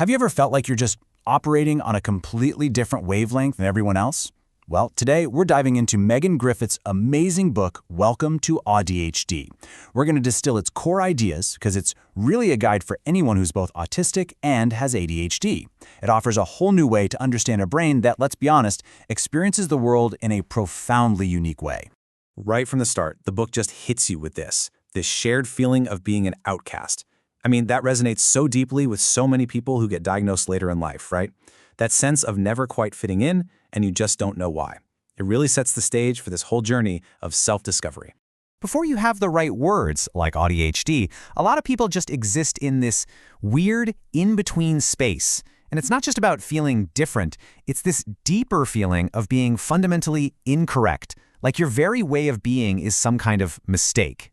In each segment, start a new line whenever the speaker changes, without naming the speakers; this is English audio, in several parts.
Have you ever felt like you're just operating on a completely different wavelength than everyone else? Well, today we're diving into Megan Griffith's amazing book, Welcome to AuDHD. We're going to distill its core ideas because it's really a guide for anyone who's both autistic and has ADHD. It offers a whole new way to understand a brain that, let's be honest, experiences the world in a profoundly unique way.
Right from the start, the book just hits you with this shared feeling of being an outcast. I mean, that resonates so deeply with so many people who get diagnosed later in life, right? That sense of never quite fitting in, and you just don't know why. It really sets the stage for this whole journey of self-discovery.
Before you have the right words, like AuDHD, a lot of people just exist in this weird in-between space. And it's not just about feeling different, it's this deeper feeling of being fundamentally incorrect, like your very way of being is some kind of mistake.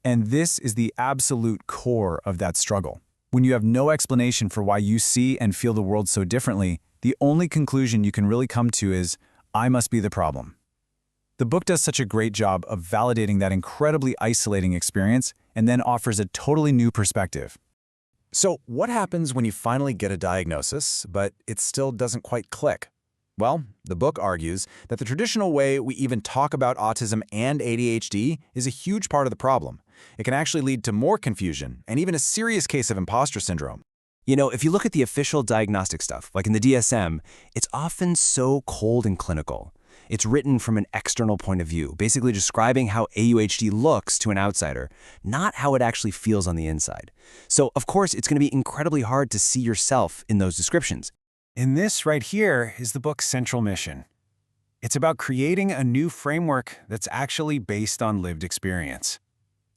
And this is the absolute core of that struggle. When you have no explanation for why you see and feel the world so differently, the only conclusion you can really come to is, I must be the problem. The book does such a great job of validating that incredibly isolating experience and then offers a totally new perspective. So what happens when you finally get a diagnosis, but it still doesn't quite click? Well, the book argues that the traditional way we even talk about autism and ADHD is a huge part of the problem. It can actually lead to more confusion and even a serious case of imposter syndrome.
You know, if you look at the official diagnostic stuff, like in the DSM, it's often so cold and clinical. It's written from an external point of view, basically describing how AUHD looks to an outsider, not how it actually feels on the inside. So, of course, it's going to be incredibly hard to see yourself in those descriptions.
And this right here is the book's central mission. It's about creating a new framework that's actually based on lived experience.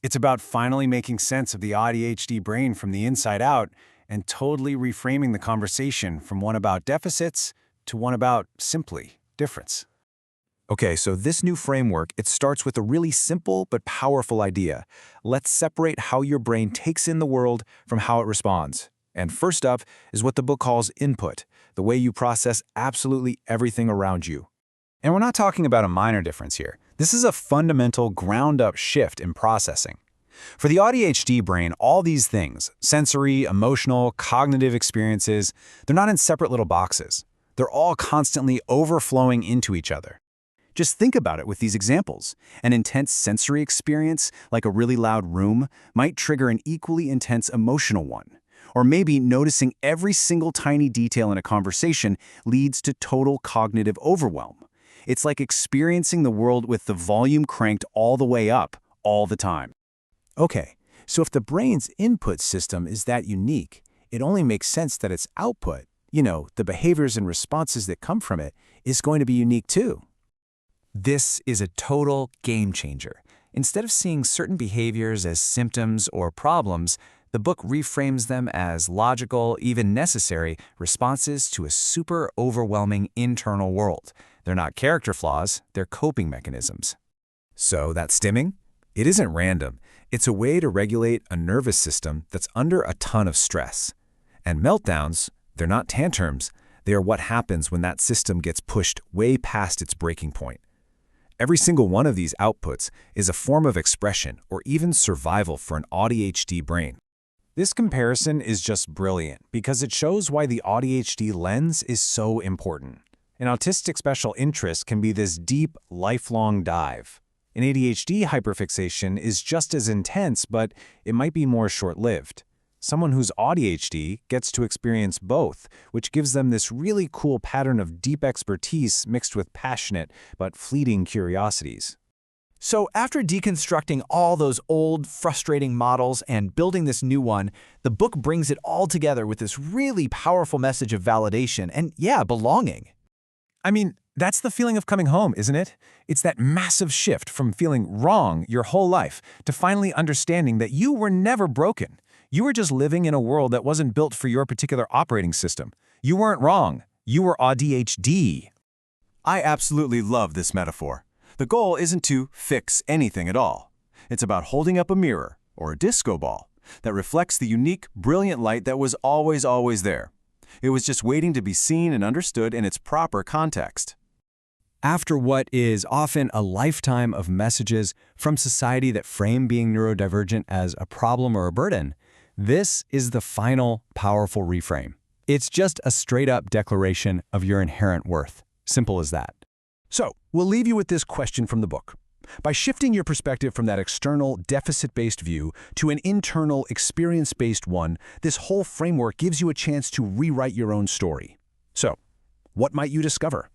It's about finally making sense of the AuDHD brain from the inside out and totally reframing the conversation from one about deficits to one about simply difference.
Okay, so this new framework, it starts with a really simple but powerful idea. Let's separate how your brain takes in the world from how it responds. And first up is what the book calls input, the way you process absolutely everything around you.
And we're not talking about a minor difference here. This is a fundamental ground-up shift in processing. For the AuDHD brain, all these things, sensory, emotional, cognitive experiences, they're not in separate little boxes. They're all constantly overflowing into each other. Just think about it with these examples. An intense sensory experience, like a really loud room, might trigger an equally intense emotional one. Or maybe noticing every single tiny detail in a conversation leads to total cognitive overwhelm. It's like experiencing the world with the volume cranked all the way up, all the time. Okay, so if the brain's input system is that unique, it only makes sense that its output, the behaviors and responses that come from it, is going to be unique too.
This is a total game changer. Instead of seeing certain behaviors as symptoms or problems, the book reframes them as logical, even necessary, responses to a super overwhelming internal world. They're not character flaws, they're coping mechanisms.
So that stimming? It isn't random. It's a way to regulate a nervous system that's under a ton of stress. And meltdowns, they're not tantrums. They are what happens when that system gets pushed way past its breaking point. Every single one of these outputs is a form of expression or even survival for an AuDHD brain.
This comparison is just brilliant because it shows why the AuDHD lens is so important. An autistic special interest can be this deep, lifelong dive. An ADHD hyperfixation is just as intense, but it might be more short-lived. Someone who's AuDHD gets to experience both, which gives them this really cool pattern of deep expertise mixed with passionate but fleeting curiosities.
So after deconstructing all those old, frustrating models and building this new one, the book brings it all together with this really powerful message of validation and, belonging.
I mean, that's the feeling of coming home, isn't it? It's that massive shift from feeling wrong your whole life to finally understanding that you were never broken. You were just living in a world that wasn't built for your particular operating system. You weren't wrong. You were AuDHD.
I absolutely love this metaphor. The goal isn't to fix anything at all. It's about holding up a mirror, or a disco ball, that reflects the unique, brilliant light that was always there. It was just waiting to be seen and understood in its proper context.
After what is often a lifetime of messages from society that frame being neurodivergent as a problem or a burden, this is the final powerful reframe.
It's just a straight-up declaration of your inherent worth. Simple as that.
So, we'll leave you with this question from the book. By shifting your perspective from that external, deficit-based view to an internal, experience-based one, this whole framework gives you a chance to rewrite your own story. So, what might you discover?